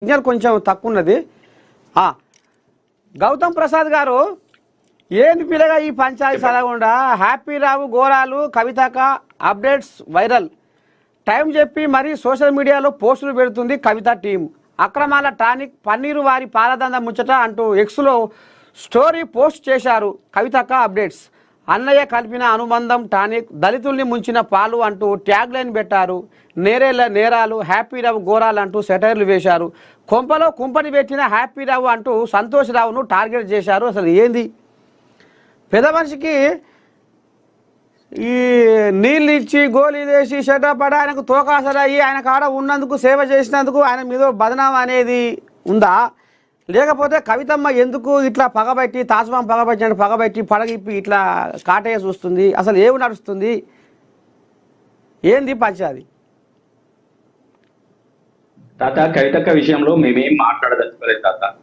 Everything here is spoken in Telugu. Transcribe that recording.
సిగ్నల్ కొంచెం తక్కువ ఉన్నది. గౌతమ్ ప్రసాద్ గారు ఏంది పిల్లగా ఈ పంచాయతీ సలగుండా హ్యాపీ రావు గోరాలు కవితక అప్డేట్స్ వైరల్ టైం చెప్పి మరీ సోషల్ మీడియాలో పోస్టులు పెడుతుంది కవిత టీం. అక్రమాల టానిక్ పన్నీరు వారి పాలదంద ముచ్చట అంటూ ఎక్స్లో స్టోరీ పోస్ట్ చేశారు కవితక అప్డేట్స్. అన్నయ్య కలిపిన అనుబంధం టానిక్ దళితుల్ని ముంచిన పాలు అంటూ ట్యాగ్ లైన్ పెట్టారు. నేరేళ్ల నేరాలు హ్యాపీ రావు గోరాలు అంటూ సెటైర్లు వేశారు. కొంపలో కుంపని పెట్టిన హ్యాపీ రావు అంటూ సంతోష్ రావును టార్గెట్ చేశారు. అసలు ఏంది పెద్ద మనిషికి ఈ నీళ్ళు ఇచ్చి గోళీలు వేసి షటపడ ఆయనకు తోకాసరయ్యి ఆయన కాడ ఉన్నందుకు సేవ చేసినందుకు ఆయన మీద బదనాం అనేది ఉందా, లేకపోతే కవితమ్మ ఎందుకు ఇట్లా పగబట్టి తాజ్మాం పగబట్టినట్టు పగబట్టి పడగిప్పి ఇట్లా కాటయ్య చూస్తుంది, అసలు ఏమి నడుస్తుంది, ఏంది పంచాది? తాత కవితక్క విషయంలో మేమేం